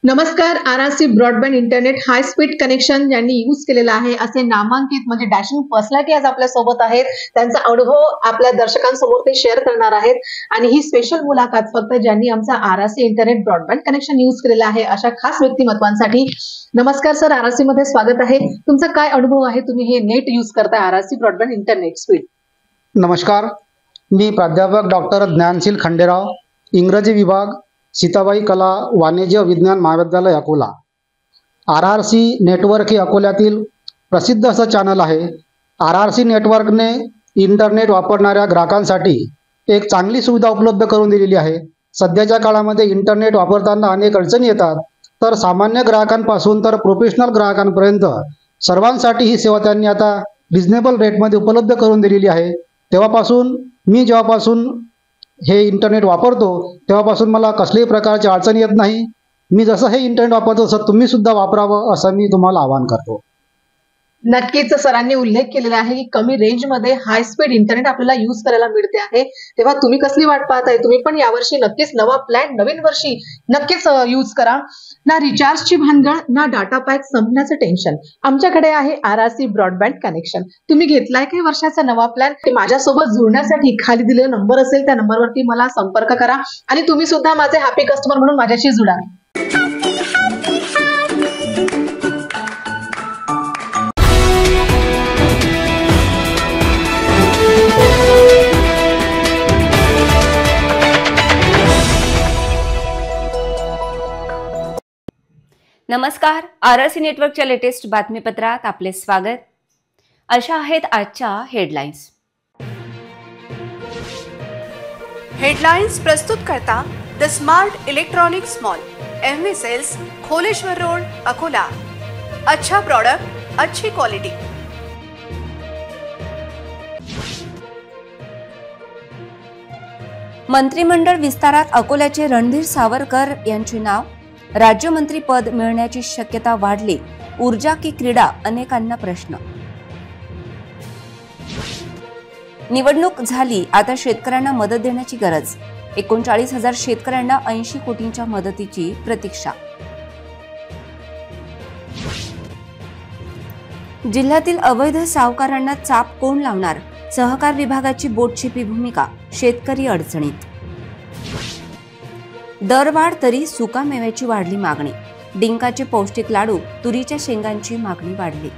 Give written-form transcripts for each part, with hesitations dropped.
नमस्कार. RRC broadband internet high speed connection ज्यांनी use केलेलं आहे असे नामांकित म्हणजे डॅशिंग पर्सनॅलिटी आज आपल्या सोबत आहेत. त्यांचा अनुभव आपल्या दर्शकांसमोर ते शेअर करणार आहेत आणि ही स्पेशल मुलाखत फक्त ज्यांनी आमचा RRC internet broadband connection use केलेलं आहे अशा खास व्यक्तिमत्वांसाठी. नमस्कार सर, आरआरसी मध्ये स्वागत आहे. तुमचा काय अनुभव आहे? तुम्ही हे नेट यूज करताय आरआरसी ब्रॉडबँड इंटरनेट स्पीड. नमस्कार, मी प्राध्यापक डॉक्टर ज्ञानशील खंडेराव, इंग्रजी विभाग, सीताबाई कला वाणिज्य विज्ञान महाविद्यालय अकोला. आरआरसी नेटवर्क हे अकोल्यातील प्रसिद्ध असं चॅनल आहे. आरआरसी नेटवर्कने इंटरनेट वापरणाऱ्या ग्राहकांसाठी एक चांगली सुविधा उपलब्ध करून दिलेली आहे. सध्याच्या काळामध्ये इंटरनेट वापरताना अनेक अडचणी येतात, तर सामान्य ग्राहकांपासून तर प्रोफेशनल ग्राहकांपर्यंत सर्वांसाठी ही सेवा त्यांनी आता रिजनेबल रेटमध्ये उपलब्ध करून दिलेली आहे. मी जेव्हापासून हे इंटरनेट वापरतो तेव्हापासून मला कसल्याही प्रकारची अडचण येत नाही. मी जसं हे इंटरनेट वापरतो तसं तुम्ही सुद्धा वापरावं असं मी तुम्हाला आवाहन करतो. नक्कीच सरांनी उल्लेख केलेला आहे की कमी रेंजमध्ये हाय स्पीड इंटरनेट आपल्याला यूज करायला मिळते आहे. तेव्हा तुम्ही कसली वाट पाहताय? तुम्ही पण यावर्षी नक्कीच नवा प्लॅन नवीन वर्षी नक्कीच यूज करा. ना रिचार्जची भानगड, ना डाटा पॅक संपण्याचं टेन्शन. आमच्याकडे आहे आरआरसी ब्रॉडबँड कनेक्शन. तुम्ही घेतलाय काही वर्षाचा नवा प्लॅन? माझ्यासोबत जुळण्यासाठी खाली दिलेला नंबर असेल त्या नंबरवरती मला संपर्क करा आणि तुम्ही सुद्धा माझे हॅपी कस्टमर म्हणून माझ्याशी जुळा. नमस्कार, आरआरसी नेटवर्कच्या लेटेस्ट बातमीपत्रात आपले स्वागत. अशा आहेत आजच्या हेडलाईन्स. हेडलाइंस प्रस्तुत करता the smart electronics mall, MV sales, Kholeshwar road, Akola. अच्छा प्रोडक्ट, अच्छी क्वालिटी. मंत्रिमंडळ विस्तारात अकोल्याचे रणधीर सावरकर यांचे नाव. राज्यमंत्री पद मिळण्याची शक्यता वाढली. ऊर्जा की क्रीडा, अनेकांना प्रश्न. निवडणूक झाली, आता शेतकऱ्यांना मदत देण्याची गरज. 39,000 शेतकऱ्यांना 80 कोटींच्या मदतीची प्रतीक्षा. जिल्ह्यातील अवैध सावकारांना चाप कोण लावणार? सहकार विभागाची बोटछेपी भूमिका. शेतकरी अडचणीत. दरवाढ तरी सुकामेव्याची वाढली मागणी. डिंकाचे पौष्टिक लाडू, तुरीच्या शेंगांची मागणी वाढली.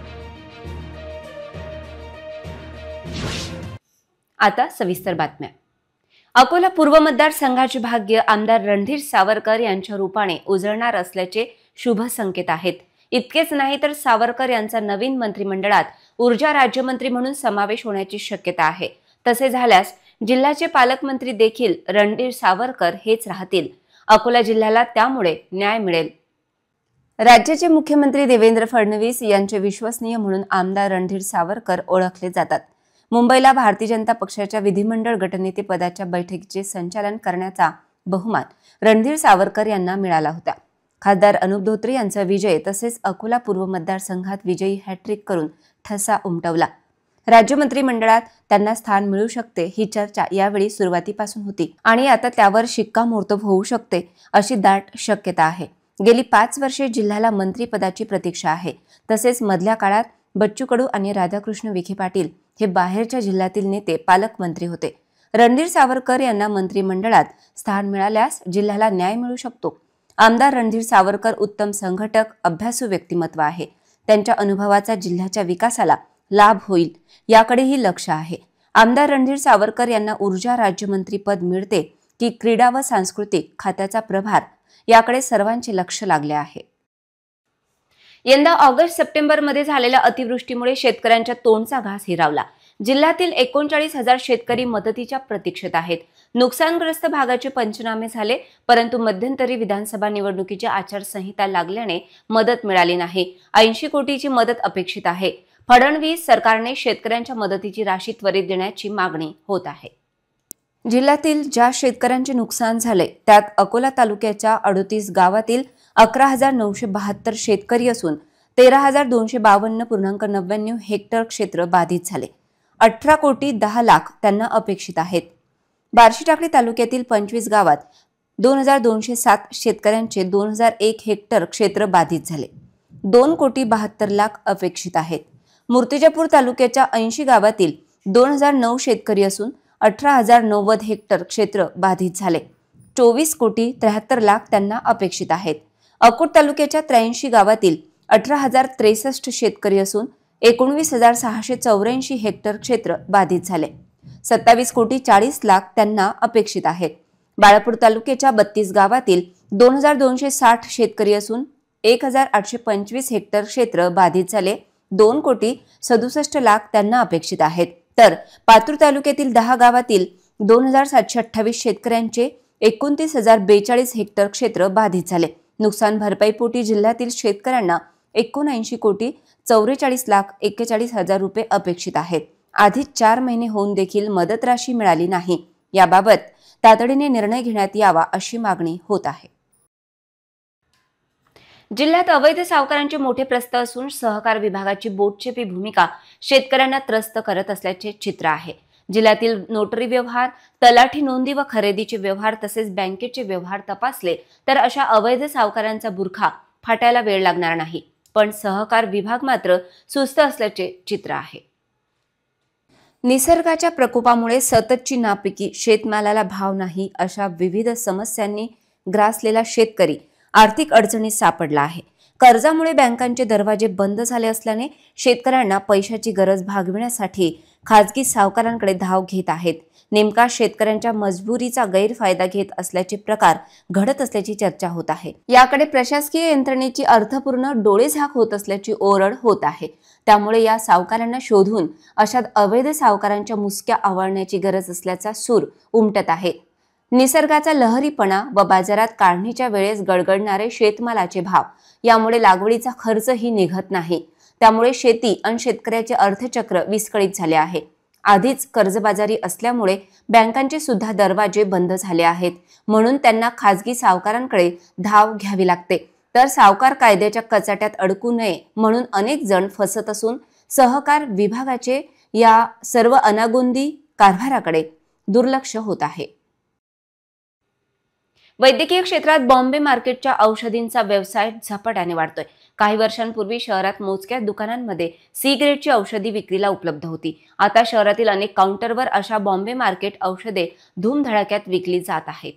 आता सविस्तर बातम्या. अकोला पूर्व मतदारसंघाचे भाग्य आमदार रणधीर सावरकर यांच्या रूपाने उजळणार असल्याचे शुभ संकेत आहेत. इतकेच नाही तर सावरकर यांचा नवीन मंत्रिमंडळात ऊर्जा राज्यमंत्री म्हणून समावेश होण्याची शक्यता आहे. तसे झाल्यास जिल्ह्याचे पालकमंत्री देखील रणधीर सावरकर हेच राहतील. अकोला जिल्ह्याला त्यामुळे न्याय मिळेल. राज्याचे मुख्यमंत्री देवेंद्र फडणवीस यांचे विश्वसनीय म्हणून आमदार रणधीर सावरकर ओळखले जातात. मुंबईला भारतीय जनता पक्षाच्या विधिमंडळ गटनेते पदाच्या बैठकीचे संचालन करण्याचा बहुमान रणधीर सावरकर यांना मिळाला होता. खासदार अनुप धोत्रे यांचा विजय तसेच अकोला पूर्व मतदारसंघात विजयी हॅट्रिक करून ठसा उमटवला. राज्य मंत्रिमंडळात त्यांना स्थान मिळू शकते ही चर्चा यावेळी सुरुवातीपासून होती आणि आता त्यावर शिक्कामोर्तब होऊ शकते अशी दाट शक्यता आहे. गेली 5 वर्षे जिल्ह्याला मंत्रिपदाची प्रतीक्षा आहे. तसेच मधल्या काळात बच्चू कडू आणि राधाकृष्ण विखे पाटील हे बाहेरच्या जिल्ह्यातील नेते पालकमंत्री होते. रणधीर सावरकर यांना मंत्रिमंडळात स्थान मिळाल्यास जिल्ह्याला न्याय मिळू शकतो. आमदार रणधीर सावरकर उत्तम संघटक, अभ्यासू व्यक्तिमत्व आहे. त्यांच्या अनुभवाचा जिल्ह्याच्या विकासाला लाभ होईल याकडेही लक्ष आहे. आमदार रणधीर सावरकर यांना ऊर्जा राज्यमंत्री पद मिळते की क्रीडा व सांस्कृतिक खात्याचा प्रभार याकडे सर्वांचे लक्ष लागले आहे. यंदा ऑगस्ट-सप्टेंबर मध्ये झालेल्या अतिवृष्टीमुळे शेतकऱ्यांच्या तोंडचा घास हिरावला. जिल्ह्यातील 39,000 शेतकरी मदतीच्या प्रतीक्षेत आहेत. नुकसानग्रस्त भागाचे पंचनामे झाले, परंतु मध्यंतरी विधानसभा निवडणुकीची आचारसंहिता लागल्याने मदत मिळाली नाही. 80 कोटीची मदत अपेक्षित आहे. फडणवीस सरकारने शेतकऱ्यांच्या मदतीची राशी त्वरित देण्याची मागणी होत आहे. जिल्ह्यातील ज्या शेतकऱ्यांचे नुकसान झाले त्यात अकोला तालुक्याच्या 38 गावातील 11,972 शेतकरी असून 13,252.99 हेक्टर क्षेत्र बाधित झाले. 18 कोटी 10 लाख त्यांना अपेक्षित आहेत. बार्शीटाकळी तालुक्यातील 25 गावात 2207 शेतकऱ्यांचे 2001 हेक्टर क्षेत्र बाधित झाले. 2,72,00,000 अपेक्षित आहेत. मूर्तिजापूर तालुक्याच्या 80 गावातील 2009 शेतकरी असून 18,090 हेक्टर क्षेत्र बाधित झाले. 24,73,00,000 त्यांना अपेक्षित आहेत. अकोट तालुक्याच्या 83 गावातील 18,063 शेतकरी असून 19,684 हेक्टर क्षेत्र बाधित झाले. 27,40,00,000 त्यांना अपेक्षित आहेत. बाळापूर तालुक्याच्या 32 गावातील 2,260 शेतकरी असून 1,825 हेक्टर क्षेत्र बाधित झाले. 2,67,00,000 त्यांना अपेक्षित आहेत. तर पातूर तालुक्यातील 10 गावातील 2,728 शेतकऱ्यांचे 29,042 हेक्टर क्षेत्र बाधित झाले. नुकसान भरपाईपोटी जिल्ह्यातील शेतकऱ्यांना 79,44,41,41,000 रुपये अपेक्षित आहेत. आधीच 4 महिने होऊन देखील मदत राशी मिळाली नाही. याबाबत तातडीने निर्णय घेण्यात यावा अशी मागणी होत आहे. जिल्ह्यात अवैध सावकारांचे मोठे प्रस्थ असून सहकार विभागाची बोटचेपी भूमिका शेतकऱ्यांना त्रस्त करत असल्याचे चित्र आहे. जिल्ह्यातील नोटरी व्यवहार, तलाठी नोंदी व खरेदीचे व्यवहार तसेच बँकेचे व्यवहार तपासले तर अशा अवैध सावकारांचा बुरखा फाटायला वेळ लागणार नाही. पण सहकार विभाग मात्र सुस्त असल्याचे चित्र आहे. निसर्गाच्या प्रकोपामुळे सततची नापिकी, शेतमालाला भाव नाही अशा विविध समस्यांनी ग्रासलेला शेतकरी आर्थिक अडचणीत सापडला आहे. कर्जामुळे बँकांचे दरवाजे बंद झाले असल्याने शेतकऱ्यांना पैशाची गरज भागविण्यासाठी खाजगी सावकारांकडे धाव घेत आहेत. नेमका शेतकऱ्यांच्या मजबुरीचा गैरफायदा घेत असल्याचे प्रकार घडत असल्याची चर्चा होत आहे. याकडे प्रशासकीय यंत्रणेची अर्थपूर्ण डोळेझाक होत असल्याची ओरड होत आहे. त्यामुळे या सावकारांना शोधून अशा अवैध सावकारांच्या मुसक्या आवळण्याची गरज असल्याचा सूर उमटत आहे. निसर्गाचा लहरीपणा व बाजारात काढणीच्या वेळेस गडगडणारे शेतमालाचे भाव यामुळे लागवडीचा खर्चही निघत नाही. त्यामुळे शेती आणि शेतकऱ्याचे अर्थचक्र विस्कळीत झाले आहे. आधीच कर्जबाजारी असल्यामुळे बँकांचे सुद्धा दरवाजे बंद झाले आहेत. म्हणून त्यांना खाजगी सावकारांकडे धाव घ्यावी लागते. तर सावकार कायद्याच्या कचाट्यात अडकू नये म्हणून अनेक जण फसत असून सहकार विभागाचे या सर्व अनागोंदी कारभाराकडे दुर्लक्ष होत आहे. वैद्यकीय क्षेत्रात बॉम्बे मार्केटच्या औषधींचा व्यवसाय झपाट्याने वाढतोय. काही वर्षांपूर्वी शहरात मोजक्या दुकानांमध्ये सी ग्रेडची औषधी विक्रीला उपलब्ध होती. आता शहरातील अनेक काउंटरवर अशा बॉम्बे मार्केट औषधे धूमधडाक्यात विकली जात आहेत.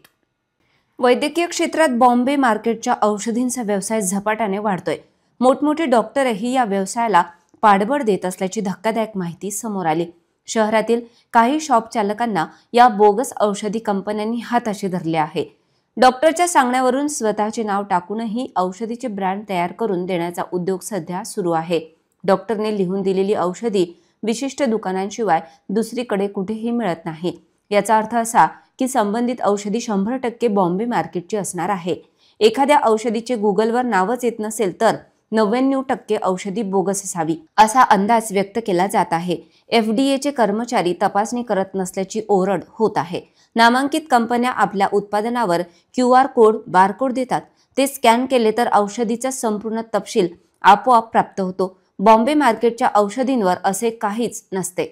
वैद्यकीय क्षेत्रात बॉम्बे मार्केटच्या औषधींचा व्यवसाय झपाट्याने वाढतोय. मोठमोठे डॉक्टरही या व्यवसायाला पाठबळ देत असल्याची धक्कादायक माहिती समोर आली. शहरातील काही शॉप चालकांना या बोगस औषधी कंपन्यांनी हाताशी धरले आहे. डॉक्टरच्या सांगण्यावरून स्वतःचे नाव टाकूनही औषधीचे ब्रँड तयार करून देण्याचा उद्योग सध्या सुरू आहे. डॉक्टरने लिहून दिलेली औषधी विशिष्ट दुकानांशिवाय दुसरीकडे कुठेही मिळत नाही. याचा अर्थ असा की संबंधित औषधी 100% बॉम्बे मार्केटची असणार आहे. एखाद्या औषधीचे गुगलवर नावच येत नसेल तर 99% औषधी बोगस असावी असा अंदाज व्यक्त केला जात आहे. FDA कर्मचारी तपासणी करत नसल्याची ओरड होत आहे. नामांकित कंपन्या आपल्या उत्पादनावर QR कोड, बारकोड देतात. ते स्कॅन केले तर औषधीचा संपूर्ण तपशील आपोआप प्राप्त होतो. बॉम्बे मार्केटच्या औषधींवर असे काहीच नसते.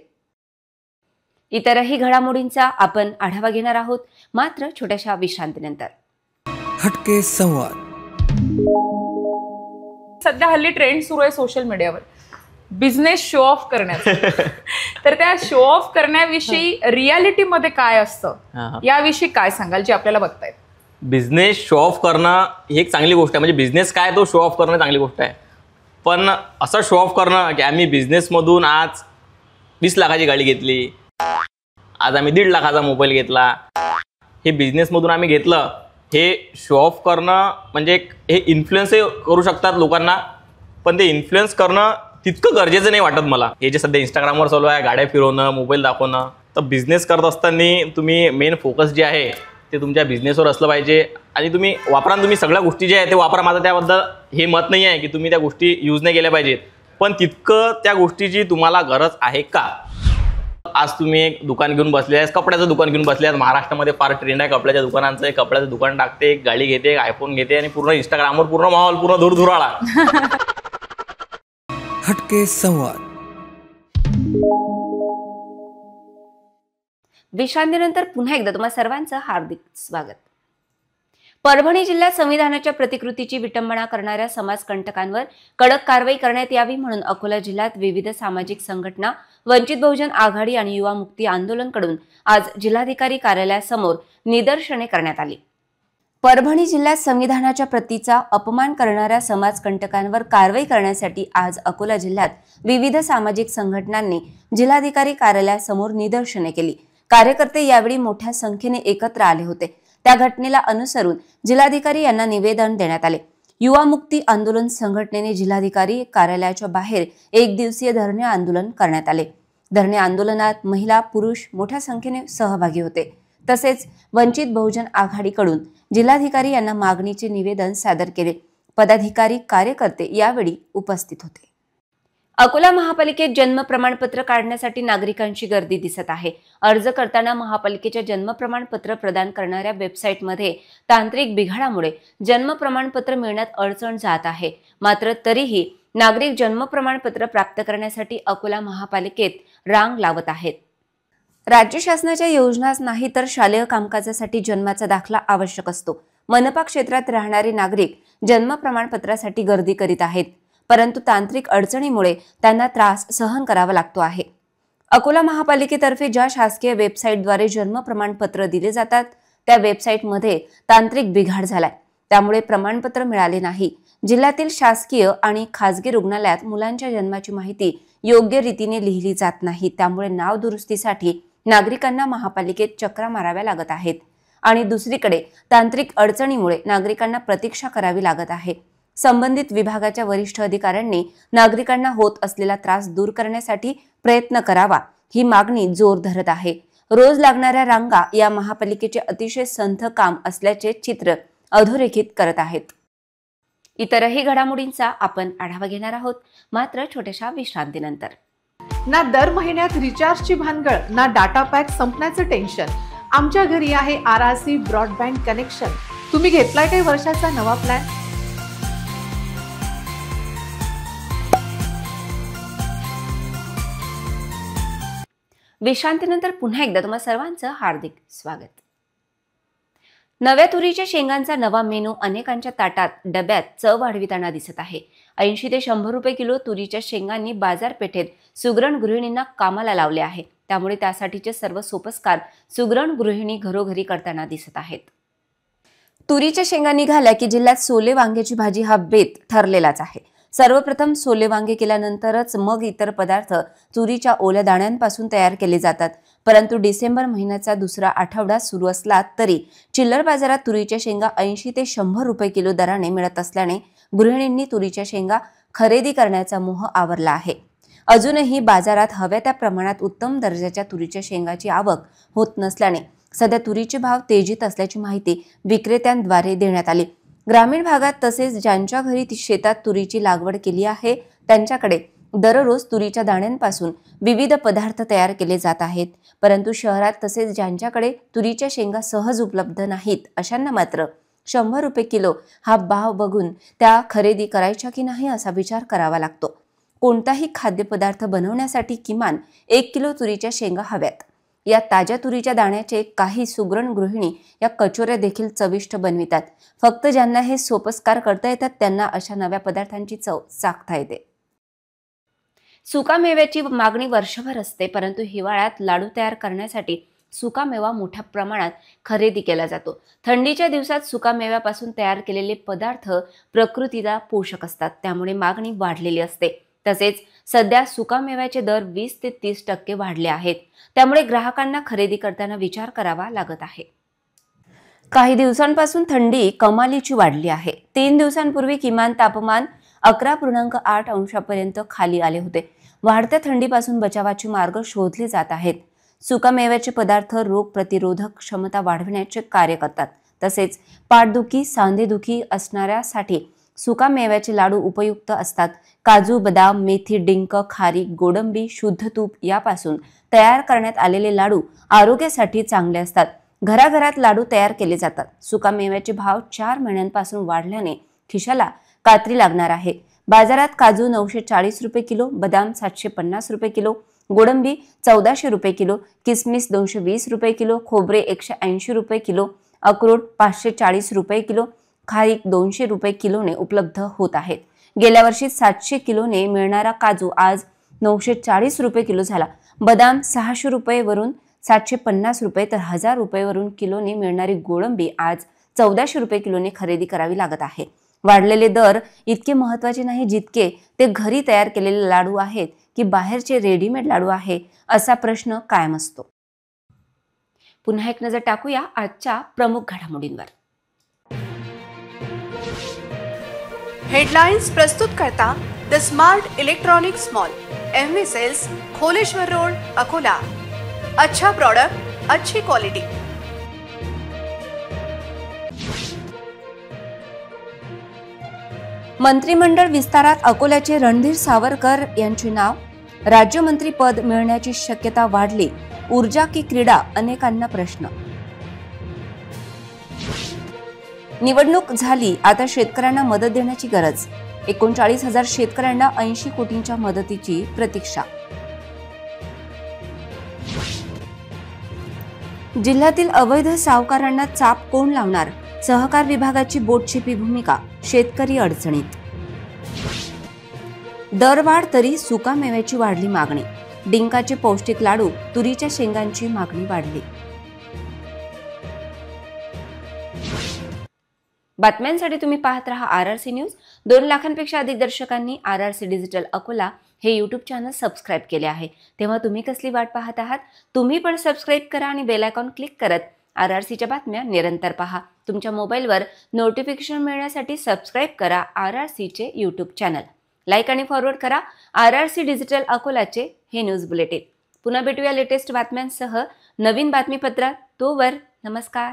इतरही घडामोडींचा आपण आढावा घेणार आहोत, मात्र छोट्याशा विश्रांतीनंतर. हटके संवाद. सध्या हल्ली ट्रेंड सुरू आहे सोशल मीडियावर बिझनेस शो ऑफ करण्याचा. तर त्या शो ऑफ करण्याविषयी रियालिटी मध्ये काय असतं याविषयी काय सांगाल जे आपल्याला बघतायत? बिझनेस शो ऑफ करणं ही एक चांगली गोष्ट आहे. म्हणजे बिझनेस काय तो शो ऑफ करणं चांगली गोष्ट आहे. पण असं शो ऑफ करणं की आम्ही बिझनेसमधून आज 20 लाखाची गाडी घेतली, आज आम्ही 1.5 लाखाचा मोबाईल घेतला, हे बिझनेसमधून आम्ही घेतलं, हे शो ऑफ करणं म्हणजे हे इन्फ्लुएन्सही करू शकतात लोकांना. पण ते इन्फ्लुएन्स करणं तितकं गरजेचं नाही वाटत मला. हे जे सध्या इंस्टाग्रामवर चालू आहे, गाड्या फिरवणं, मोबाईल दाखवणं, तर बिझनेस करत असताना तुम्ही मेन फोकस जे आहे ते तुमच्या बिझनेसवर असलं पाहिजे. आणि तुम्ही वापरा, तुम्ही सगळ्या गोष्टी ज्या आहेत ते वापरा. माझं त्याबद्दल हे मत नाही आहे की तुम्ही त्या गोष्टी यूज नाही केल्या पाहिजेत, पण तितकं त्या गोष्टीची तुम्हाला गरज आहे का? आज तुम्ही एक दुकान घेऊन बसले आहे, कपड्याचं दुकान घेऊन बसले आहेत. महाराष्ट्रामध्ये फार ट्रेंड आहे कपड्याच्या दुकानांचं. एक कपड्याचं दुकान टाकते, एक गाडी घेते, एक आयफोन घेते आणि पूर्ण इंस्टाग्रामवर पूर्ण माहोल, पूर्ण धुरधुराळा. हटके संवाद. विश्रांतीनंतर पुन्हा एकदा तुम्हा सर्वांचं हार्दिक स्वागत. परभणी जिल्ह्यात संविधानाच्या प्रतिकृतीची विटंबना करणाऱ्या समाजकंटकांवर कडक कारवाई करण्यात यावी म्हणून अकोला जिल्ह्यात विविध सामाजिक संघटना, वंचित बहुजन आघाडी आणि युवा मुक्ती आंदोलनकडून आज जिल्हाधिकारी कार्यालयासमोर निदर्शने करण्यात आली. परभणी जिल्ह्यात संविधानाच्या प्रतीचा अपमान करणाऱ्या समाजकंटकांवर कारवाई करण्यासाठी आज अकोला जिल्ह्यात विविध सामाजिक संघटनांनी जिल्हाधिकारी कार्यालयासमोर निदर्शने केली. कार्यकर्ते यावेळी मोठ्या संख्येने एकत्र आले होते. त्या घटनेला अनुसरून जिल्हाधिकारी यांना निवेदन देण्यात आले. युवा मुक्ती आंदोलन संघटनेने जिल्हाधिकारी कार्यालयाच्या बाहेर एक दिवसीय धरणे आंदोलन करण्यात आले. धरणे आंदोलनात महिला, पुरुष मोठ्या संख्येने सहभागी होते. तसेच वंचित बहुजन आघाडीकडून जिल्हाधिकारी यांना मागणीचे निवेदन सादर केले. पदाधिकारी, कार्यकर्ते यावेळी उपस्थित होते. अकोला महापालिकेत जन्म प्रमाणपत्र काढण्यासाठी नागरिकांची गर्दी दिसत आहे. अर्ज करताना महापालिकेच्या जन्म प्रमाणपत्र प्रदान करणाऱ्या वेबसाईटमध्ये तांत्रिक बिघाडामुळे जन्म प्रमाणपत्र मिळण्यात अडचण जात आहे. मात्र तरीही नागरिक जन्म प्रमाणपत्र प्राप्त करण्यासाठी अकोला महापालिकेत रांग लावत आहेत. राज्य शासनाच्या योजनाच नाही तर शालेय कामकाजासाठी जन्माचा दाखला आवश्यक असतो. मनपा क्षेत्रात राहणारे नागरिक जन्म प्रमाणपत्रासाठी गर्दी करीत आहेत. परंतु तांत्रिक अडचणीमुळे त्यांना त्रास सहन करावा लागतो आहे. अकोला महापालिकेतर्फे ज्या शासकीय वेबसाईटद्वारे जन्म प्रमाणपत्र दिले जातात त्या वेबसाईटमध्ये तांत्रिक बिघाड झालाय. त्यामुळे प्रमाणपत्र मिळाले नाही. जिल्ह्यातील शासकीय आणि खासगी रुग्णालयात मुलांच्या जन्माची माहिती योग्य रीतीने लिहिली जात नाही. त्यामुळे नाव दुरुस्तीसाठी नागरिकांना महापालिकेत चक्रा माराव्या लागत आहेत आणि दुसरीकडे तांत्रिक अडचणीमुळे नागरिकांना प्रतीक्षा करावी लागत आहे. संबंधित विभागाच्या वरिष्ठ अधिकाऱ्यांनी नागरिकांना होत असलेला त्रास दूर करण्यासाठी प्रयत्न करावा ही मागणी जोर धरत आहे. रोज लागणाऱ्या रांगा या महापालिकेचे अतिशय संथ काम असल्याचे चित्र अधोरेखित करत आहेत. इतरही घडामोडींचा आपण आढावा घेणार आहोत, मात्र छोट्याशा विश्रांतीनंतर. ना दर महिन्यात रिचार्जची भानगड, ना डाटा पॅक संपण्याचं टेन्शन. आमच्या घरी आहे RRC ब्रॉडबँड कनेक्शन. तुम्ही घेतलाय काही वर्षाचा नवा प्लॅन? विश्रांतीनंतर पुन्हा एकदा तुम्हा सर्वांचं हार्दिक स्वागत. नव्या तुरीच्या शेंगांचा नवा मेनू अनेकांच्या ताटात, डब्यात चव वाढविताना दिसत आहे. 80 ते 100 रुपये किलो तुरीच्या शेंगांनी बाजारपेठेत सुगरण गृहिणींना कामाला लावले आहे. त्यामुळे त्यासाठीचे सर्व सोपस्कार सुगरण गृहिणी घरोघरी करताना दिसत आहेत. तुरीच्या शेंगा निघाल्या की जिल्ह्यात सोले वांग्याची भाजी हा बेत ठरलेलाच आहे. सर्वप्रथम सोले वांगे केल्यानंतरच मग इतर पदार्थ तुरीच्या ओल्या दाण्यांपासून तयार केले जातात. परंतु डिसेंबर महिन्याचा दुसरा आठवडा सुरू असला तरी चिल्लर बाजारात तुरीच्या शेंगा 80 ते 100 रुपये किलो दराने मिळत असल्याने गृहिणींनी तुरीच्या शेंगा खरेदी करण्याचा मोह आवरला आहे. अजूनही बाजारात हव्या त्या प्रमाणात उत्तम दर्जाच्या तुरीच्या शेंगाची आवक होत नसल्याने सध्या तुरीचे भाव तेजीत असल्याची माहिती विक्रेत्यांद्वारे देण्यात आली. ग्रामीण भागात तसेच ज्यांच्या घरी शेतात तुरीची लागवड केली आहे त्यांच्याकडे दररोज तुरीच्या दाण्यांपासून विविध पदार्थ तयार केले जात आहेत. परंतु शहरात तसेच ज्यांच्याकडे तुरीच्या शेंगा सहज उपलब्ध नाहीत अशांना मात्र 100 रुपये किलो हा भाव बघून त्या खरेदी करायच्या की नाही असा विचार करावा लागतो. कोणताही खाद्यपदार्थ बनवण्यासाठी किमान 1 किलो तुरीच्या शेंगा हव्यात. या ताज्या तुरीच्या दाण्याचे काही सुगरण गृहिणी या कचोऱ्या देखील चविष्ट बनवितात. फक्त ज्यांना हे सोपस्कार करता येतात त्यांना अशा नव्या पदार्थांची चव चाखता येते. सुका मेव्याची मागणी वर्षभर असते, परंतु हिवाळ्यात लाडू तयार करण्यासाठी सुका मेवा मोठ्या प्रमाणात खरेदी केला जातो. थंडीच्या दिवसात सुका मेव्यापासून तयार केलेले पदार्थ प्रकृतीला पोषक असतात, त्यामुळे मागणी वाढलेली असते. तसेच सध्या सुका मेव्याचे दर 20 ते 30% वाढले आहेत. त्यामुळे ग्राहकांना खरेदी करताना विचार करावा लागत आहे. काही दिवसांपासून थंडी कमालीची वाढली आहे. 3 दिवसांपूर्वी किमान तापमान 11.8 अंशापर्यंत खाली आले होते. वाढत्या थंडीपासून बचावाचे मार्ग शोधले जात आहेत. सुका मेव्याचे पदार्थ रोग प्रतिरोधक क्षमता वाढविण्याचे कार्य करतात. तसेच पाठदुखी, सांधेदुखी असणाऱ्यासाठी सुका मेव्याचे लाडू उपयुक्त असतात. काजू, बदाम, मेथी, डिंक, खारीक, गोडंबी, शुद्ध तूप यापासून तयार करण्यात आलेले लाडू आरोग्यासाठी चांगले असतात. घराघरात लाडू तयार केले जातात. सुका मेव्याचे भाव 4 महिन्यांपासून वाढल्याने खिशाला कात्री लागणार आहे. बाजारात काजू 940 रुपये किलो, बदाम 750 रुपये किलो, गोडंबी 1400 रुपये किलो, किसमिस 220 रुपये किलो, खोबरे 180 रुपये किलो, अक्रोड 540 रुपये किलो, खारीक 200 रुपये किलोने उपलब्ध होत आहेत. गेल्या वर्षी 700 किलोने मिळणारा काजू आज 940 रुपये किलो झाला. बदाम 600 रुपये वरून 750 रुपये तर 1000 रुपये वरून किलोने मिळणारी गोळंबी आज 1400 रुपये किलोने खरेदी करावी लागत आहे. वाढलेले दर इतके महत्त्वाचे नाही जितके ते घरी तयार केलेले लाडू आहेत की बाहेरचे रेडीमेड लाडू आहे असा प्रश्न कायम असतो. पुन्हा एक नजर टाकूया आजच्या प्रमुख घडामोडींवर. हेडलाइन्स प्रस्तुत करता the smart electronics mall, MV sales, Kholeshwar road, Akola. अच्छा प्रोडक्ट, अच्छी क्वालिटी. मंत्रिमंडळ विस्तारात अकोल्याचे रणधीर सावरकर यांचे नाव. राज्यमंत्री पद मिळण्याची शक्यता वाढली. ऊर्जा की क्रीडा, अनेकांना प्रश्न. निवडणूक झाली, आता शेतकऱ्यांना मदत देण्याची गरज. 39,000 शेतकऱ्यांना 80 कोटींच्या मदतीची प्रतीक्षा. जिल्ह्यातील अवैध सावकारांना चाप कोण लावणार? सहकार विभागाची बोटछेपी भूमिका. शेतकरी अडचणीत. दरवाढ तरी सुकामेव्याची वाढली मागणी. डिंकाचे पौष्टिक लाडू, तुरीच्या शेंगांची मागणी वाढली. बातम्यांसाठी तुम्ही पाहत रहा RRC न्यूज. 2 लाखांपेक्षा अधिक दर्शकांनी RRC डिजिटल अकोला हे यूट्यूब चॅनल सबस्क्राईब केले आहे. तेव्हा तुम्ही कसली वाट पाहत आहात? तुम्ही पण सबस्क्राईब करा आणि बेल आयकॉन क्लिक करत RRCच्या बातम्या निरंतर पहा. तुमच्या मोबाईलवर नोटिफिकेशन मिळण्यासाठी सबस्क्राईब करा RRCचे यूट्यूब चॅनल. लाईक आणि फॉरवर्ड करा RRC डिजिटल अकोलाचे हे न्यूज बुलेटिन. पुन्हा भेटूया लेटेस्ट बातम्यांसह नवीन बातमीपत्रात. तोवर नमस्कार.